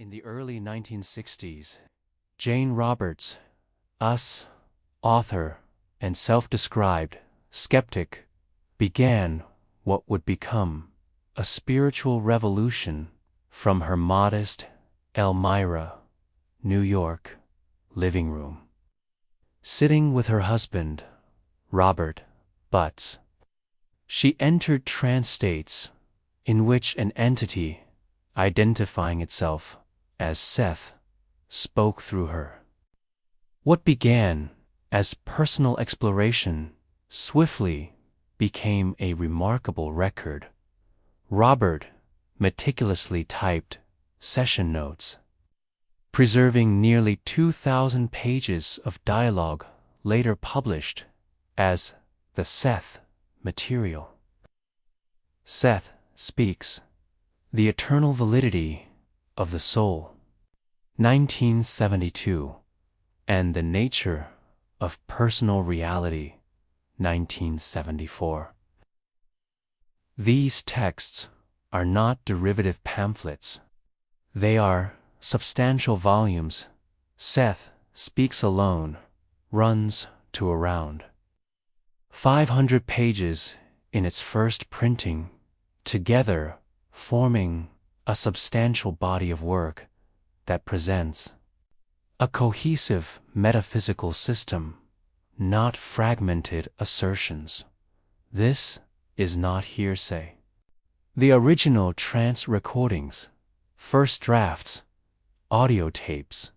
In the early 1960s, Jane Roberts, us, author and self-described skeptic, began what would become a spiritual revolution from her modest Elmira, New York, living room. Sitting with her husband, Robert Butts, she entered trance states in which an entity identifying itself as Seth spoke through her. What began as personal exploration swiftly became a remarkable record. Robert meticulously typed session notes, preserving nearly 2,000 pages of dialogue later published as the Seth Material. Seth Speaks: The Eternal Validity of the Soul, 1972, and The Nature of Personal Reality, 1974. These texts are not derivative pamphlets. They are substantial volumes. Seth Speaks alone runs to around 500 pages in its first printing, together forming a substantial body of work that presents a cohesive metaphysical system, not fragmented assertions. This is not hearsay. The original trance recordings, first drafts, audio tapes,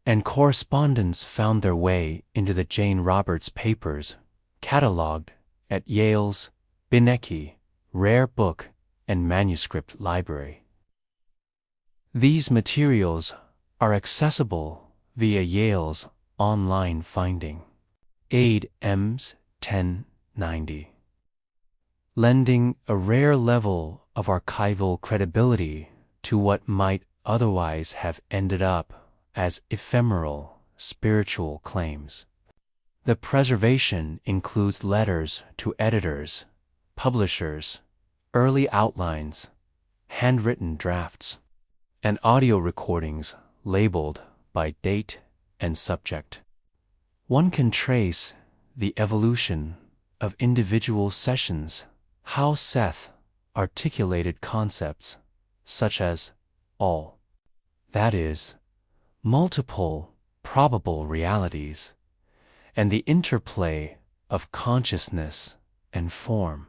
and correspondence found their way into the Jane Roberts papers, catalogued at Yale's Beinecke Rare Book and Manuscript Library. These materials are accessible via Yale's online finding aid EMS 1090, lending a rare level of archival credibility to what might otherwise have ended up as ephemeral spiritual claims. The preservation includes letters to editors, publishers, early outlines, handwritten drafts, and audio recordings labeled by date and subject. One can trace the evolution of individual sessions, how Seth articulated concepts such as all, that is, multiple probable realities, and the interplay of consciousness and form.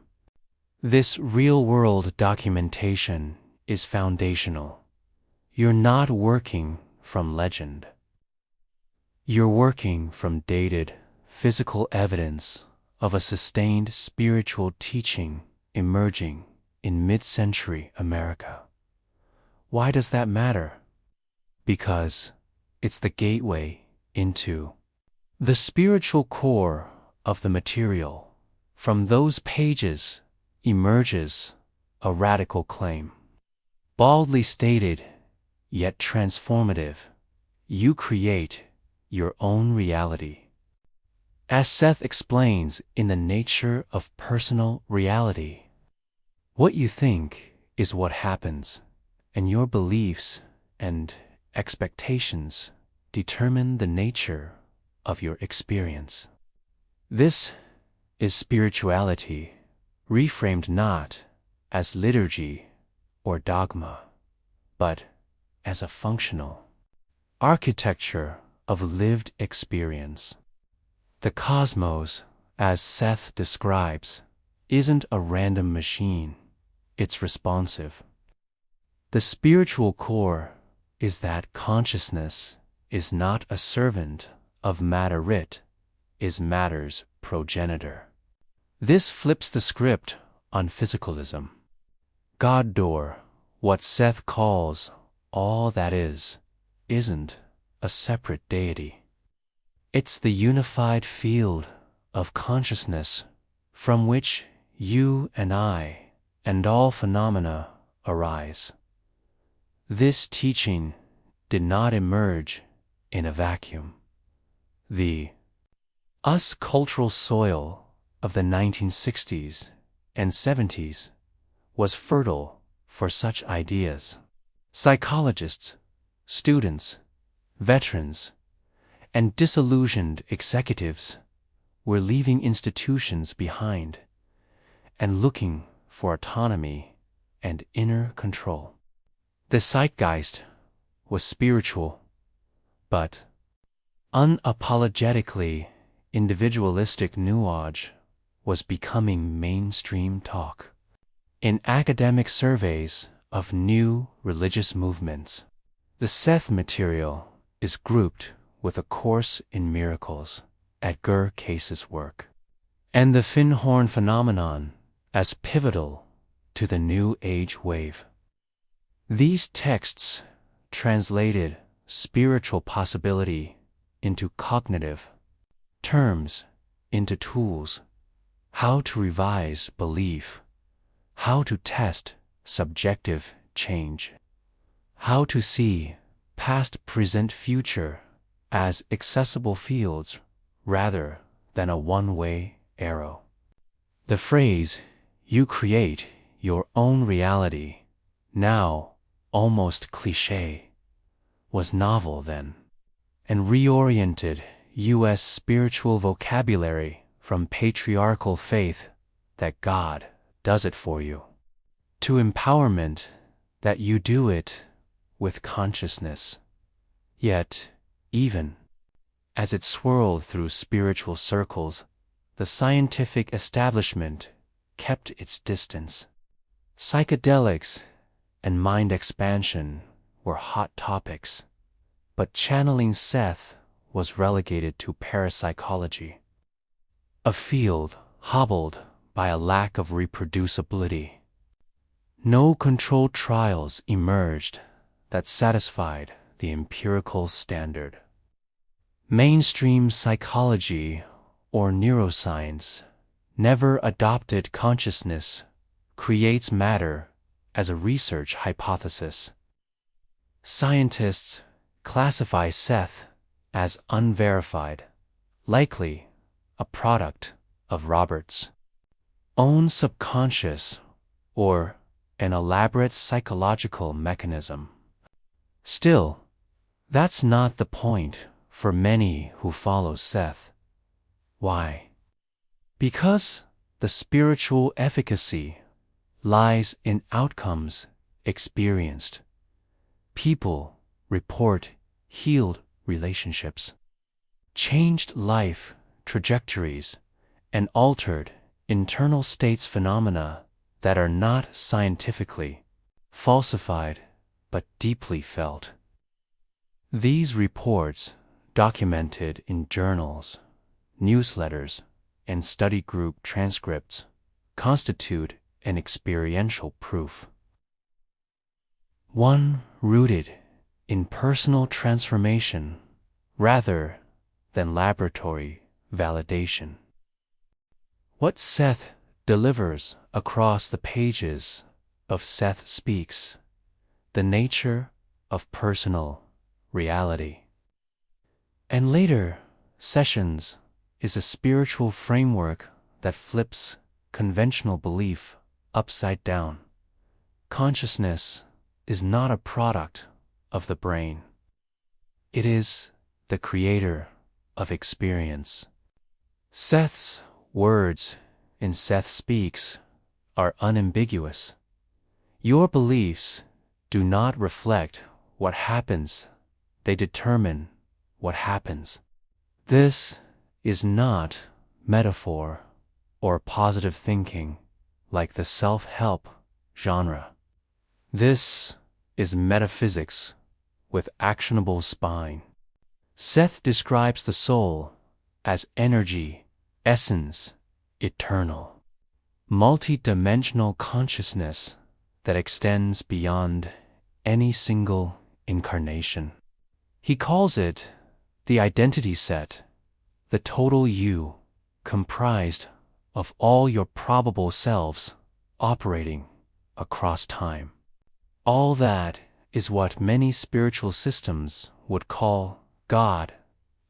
This real-world documentation is foundational. You're not working from legend. You're working from dated, physical evidence of a sustained spiritual teaching emerging in mid-century America. Why does that matter? Because it's the gateway into the spiritual core of the material. From those pages emerges a radical claim. Baldly stated, yet transformative: you create your own reality. As Seth explains in The Nature of Personal Reality, what you think is what happens, and your beliefs and expectations determine the nature of your experience. This is spirituality, reframed not as liturgy or dogma, but as a functional architecture of lived experience. The cosmos, as Seth describes, isn't a random machine, it's responsive. The spiritual core is that consciousness is not a servant of matter, it is matter's progenitor. This flips the script on physicalism. God door, what Seth calls all that is, isn't a separate deity. It's the unified field of consciousness from which you and I and all phenomena arise. This teaching did not emerge in a vacuum. The us cultural soil of the 1960s and 70s was fertile for such ideas. Psychologists, students, veterans, and disillusioned executives were leaving institutions behind and looking for autonomy and inner control. The zeitgeist was spiritual, but unapologetically individualistic nuage was becoming mainstream talk. In academic surveys of new religious movements, the Seth Material is grouped with A Course in Miracles, Edgar Case's work, and the Finhorn phenomenon as pivotal to the New Age wave. These texts translated spiritual possibility into cognitive terms, into tools, how to revise belief, how to test subjective change, how to see past, present, future as accessible fields rather than a one-way arrow. The phrase, "You create your own reality," now almost cliché, was novel then, and reoriented U.S. spiritual vocabulary from patriarchal faith that God does it for you to empowerment that you do it with consciousness. Yet, even as it swirled through spiritual circles, the scientific establishment kept its distance. Psychedelics and mind expansion were hot topics, but channeling Seth was relegated to parapsychology, a field hobbled by a lack of reproducibility. No controlled trials emerged that satisfied the empirical standard. Mainstream psychology or neuroscience never adopted consciousness creates matter as a research hypothesis. Scientists classify Seth as unverified, likely a product of Robert's own subconscious or an elaborate psychological mechanism. Still, that's not the point for many who follow Seth. Why? Because the spiritual efficacy lies in outcomes experienced. People report healed relationships, changed life trajectories, and altered internal states phenomena that are not scientifically falsified but deeply felt. These reports, documented in journals, newsletters, and study group transcripts, constitute an experiential proof. One rooted in personal transformation rather than laboratory validation. What Seth delivers across the pages of Seth Speaks, the nature of personal reality. And later sessions is a spiritual framework that flips conventional belief upside down. Consciousness is not a product of the brain. It is the creator of experience. Seth's words in Seth Speaks are unambiguous. Your beliefs do not reflect what happens, they determine what happens. This is not metaphor or positive thinking like the self-help genre. This is metaphysics with actionable spine. Seth describes the soul as energy, essence, eternal, multi-dimensional consciousness that extends beyond any single incarnation. He calls it the identity set, the total you, comprised of all your probable selves operating across time. All that is what many spiritual systems would call God,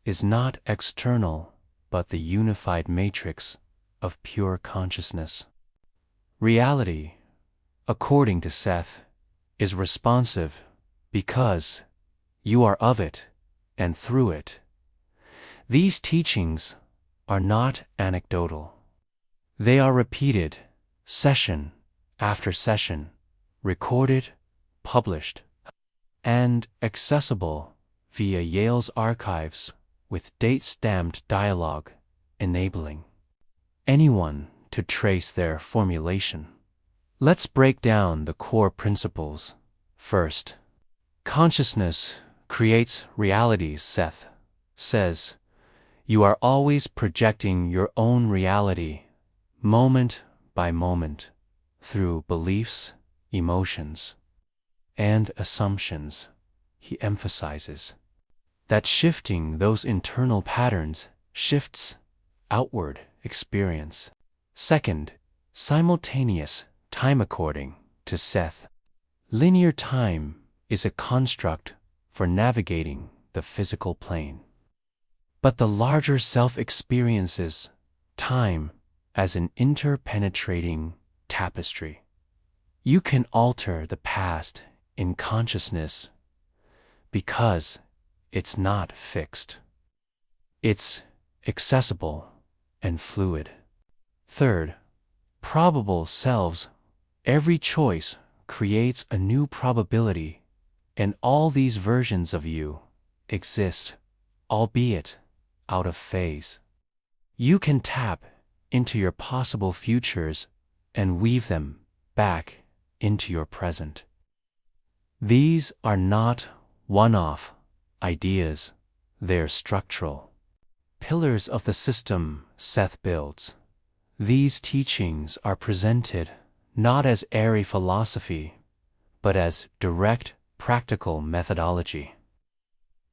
is not external but the unified matrix of pure consciousness. Reality, according to Seth, is responsive because you are of it and through it. These teachings are not anecdotal. They are repeated, session after session, recorded, published, and accessible via Yale's archives with date-stamped dialogue enabling anyone to trace their formulation. Let's break down the core principles. First, consciousness creates reality, Seth says. You are always projecting your own reality, moment by moment, through beliefs, emotions, and assumptions. He emphasizes that shifting those internal patterns shifts outward experience. Second, simultaneous time according to Seth. Linear time is a construct for navigating the physical plane. But the larger self experiences time as an interpenetrating tapestry. You can alter the past in consciousness because it's not fixed. It's accessible and fluid. Third, probable selves. Every choice creates a new probability, and all these versions of you exist, albeit out of phase. You can tap into your possible futures and weave them back into your present. These are not one-off ideas, they're structural pillars of the system Seth builds. These teachings are presented not as airy philosophy, but as direct, practical methodology.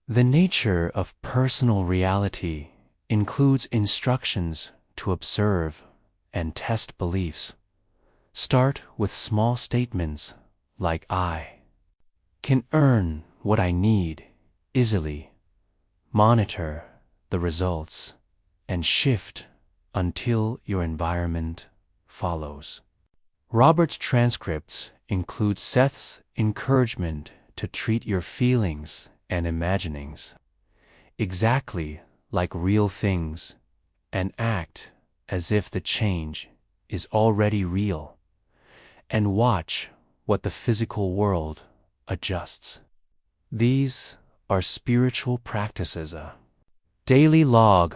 The nature of personal reality includes instructions to observe and test beliefs. Start with small statements like I can earn what I need easily, monitor the results, and shift until your environment follows. Robert's transcripts include Seth's encouragement to treat your feelings and imaginings exactly like real things and act as if the change is already real, and watch what the physical world adjusts. These are spiritual practices, a daily log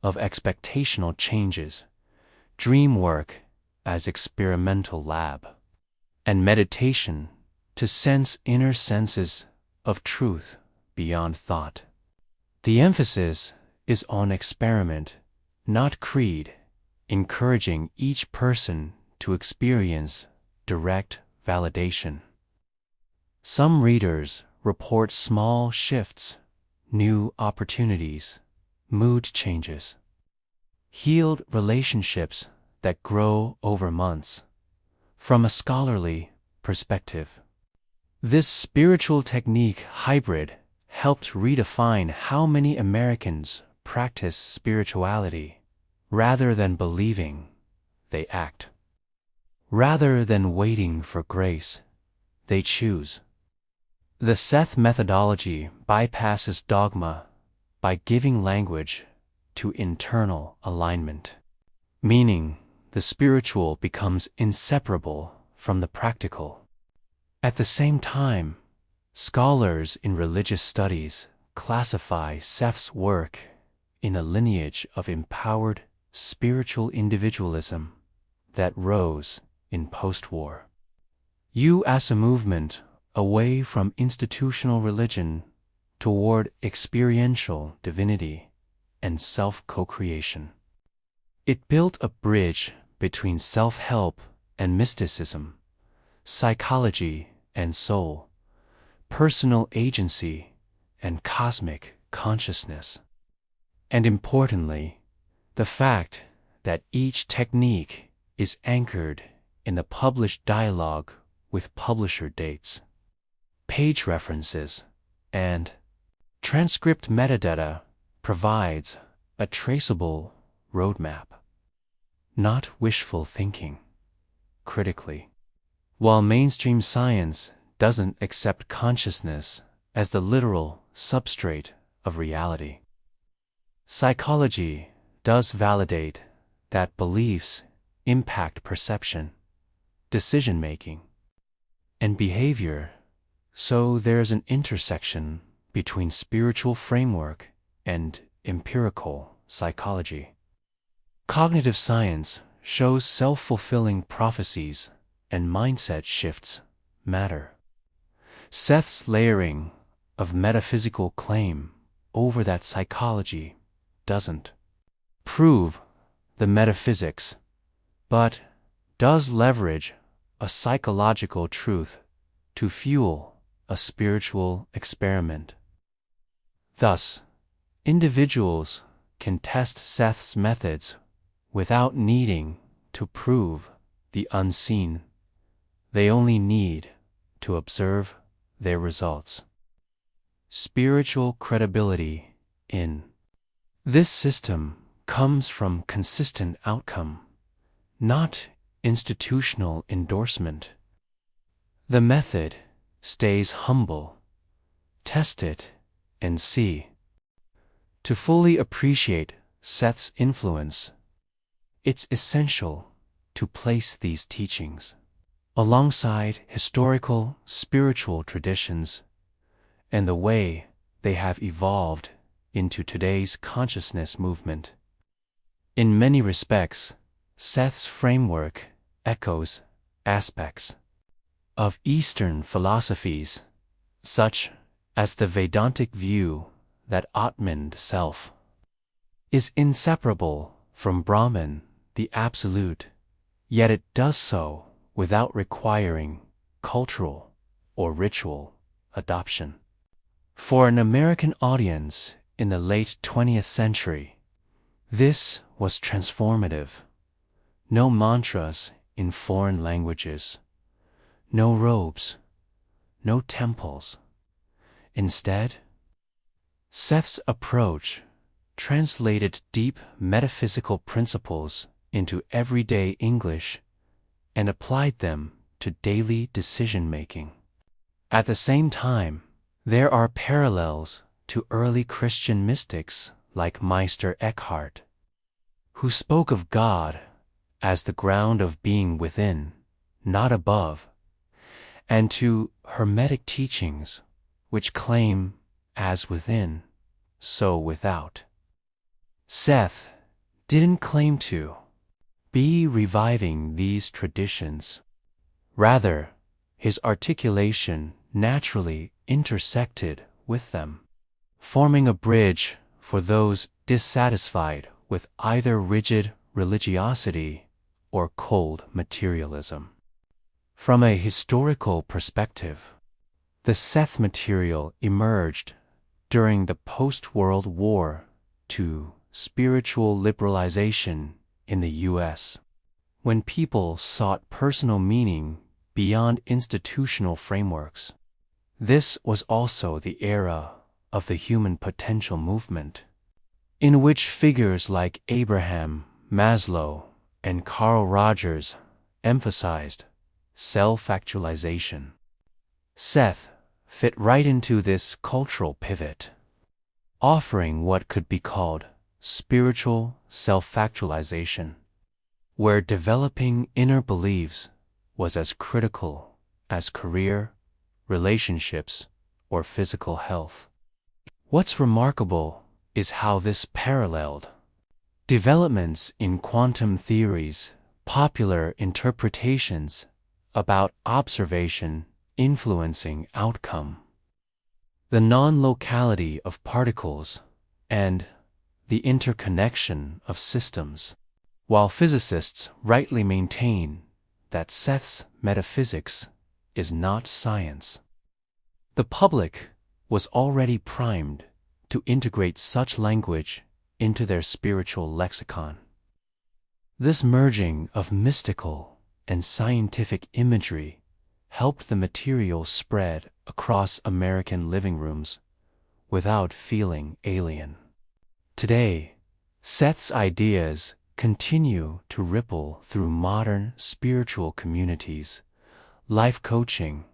of expectational changes, dream work as experimental lab, and meditation to sense inner senses of truth beyond thought. The emphasis is on experiment, not creed, encouraging each person to experience direct validation. Some readers report small shifts, new opportunities, mood changes, healed relationships that grow over months. From a scholarly perspective, this spiritual technique hybrid helped redefine how many Americans practice spirituality. Rather than believing, they act. Rather than waiting for grace, they choose. The Seth methodology bypasses dogma by giving language to internal alignment, meaning the spiritual becomes inseparable from the practical. At the same time, scholars in religious studies classify Seth's work in a lineage of empowered spiritual individualism that rose in post-war U.S. a movement away from institutional religion toward experiential divinity and self-co-creation. It built a bridge between self-help and mysticism, psychology and soul, personal agency and cosmic consciousness. And importantly, the fact that each technique is anchored in the published dialogue with publisher dates, page references, and transcript metadata provides a traceable roadmap, not wishful thinking. Critically, while mainstream science doesn't accept consciousness as the literal substrate of reality. Psychology does validate that beliefs impact perception, decision-making, and behavior, so there's an intersection between spiritual framework and empirical psychology. Cognitive science shows self-fulfilling prophecies and mindset shifts matter. Seth's layering of metaphysical claim over that psychology doesn't prove the metaphysics, but does leverage a psychological truth to fuel a spiritual experiment. Thus, individuals can test Seth's methods without needing to prove the unseen. They only need to observe their results. Spiritual credibility in this system comes from consistent outcome, not institutional endorsement. The method stays humble. Test it and see. To fully appreciate Seth's influence, it's essential to place these teachings alongside historical spiritual traditions and the way they have evolved into today's consciousness movement. In many respects, Seth's framework echoes aspects of Eastern philosophies, such as the Vedantic view that Atman self is inseparable from Brahman, the Absolute, yet it does so without requiring cultural or ritual adoption. For an American audience in the late 20th century, this was transformative. No mantras in foreign languages, no robes, no temples. Instead, Seth's approach translated deep metaphysical principles into everyday English and applied them to daily decision-making. At the same time, there are parallels to early Christian mystics like Meister Eckhart, who spoke of God as the ground of being within, not above, and to Hermetic teachings which claim as within, so without. Seth didn't claim to be reviving these traditions. Rather, his articulation naturally intersected with them, forming a bridge for those dissatisfied with either rigid religiosity or cold materialism. From a historical perspective, the Seth Material emerged during the post-World War II spiritual liberalization in the U.S., when people sought personal meaning beyond institutional frameworks. This was also the era of the human potential movement, in which figures like Abraham Maslow and Carl Rogers emphasized self-actualization. Seth fit right into this cultural pivot, offering what could be called spiritual self-actualization, where developing inner beliefs was as critical as career, relationships, or physical health. What's remarkable is how this paralleled developments in quantum theories, popular interpretations about observation influencing outcome, the non-locality of particles, and the interconnection of systems, while physicists rightly maintain that Seth's metaphysics is not science. The public was already primed to integrate such language into their spiritual lexicon. This merging of mystical and scientific imagery helped the material spread across American living rooms without feeling alien. Today, Seth's ideas continue to ripple through modern spiritual communities, life coaching,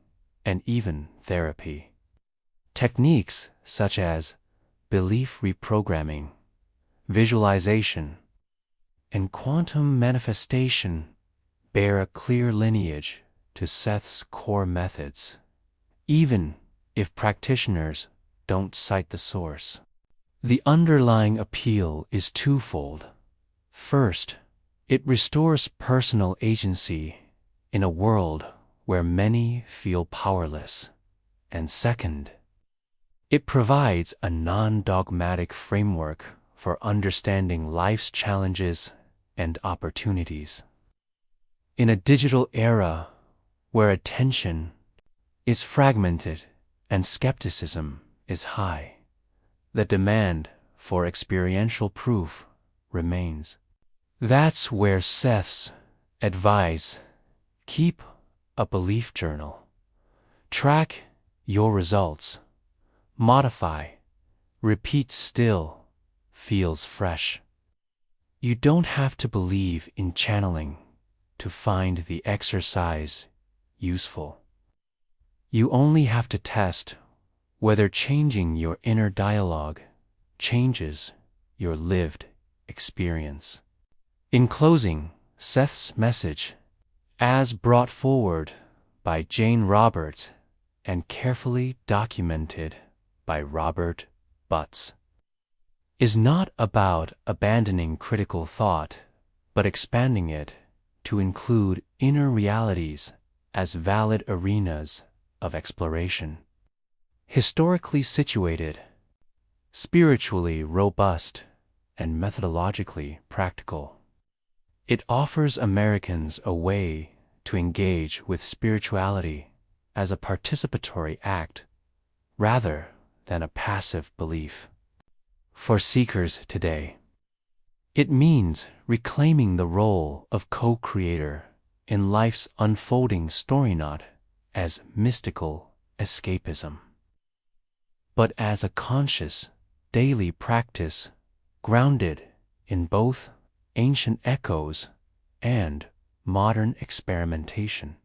and even therapy. Techniques such as belief reprogramming, visualization, and quantum manifestation bear a clear lineage to Seth's core methods, even if practitioners don't cite the source. The underlying appeal is twofold. First, it restores personal agency in a world where many feel powerless. And second, it provides a non-dogmatic framework for understanding life's challenges and opportunities. In a digital era where attention is fragmented and skepticism is high, the demand for experiential proof remains. That's where Seth's advice: keep a belief journal, track your results, modify, repeat still feels fresh. You don't have to believe in channeling to find the exercise useful. You only have to test whether changing your inner dialogue changes your lived experience. In closing, Seth's message, as brought forward by Jane Roberts and carefully documented by Robert Butts, is not about abandoning critical thought, but expanding it to include inner realities as valid arenas of exploration. Historically situated, spiritually robust, and methodologically practical, it offers Americans a way to engage with spirituality as a participatory act rather than a passive belief. For seekers today, it means reclaiming the role of co-creator in life's unfolding story, not as mystical escapism, but as a conscious, daily practice grounded in both ancient echoes and modern experimentation.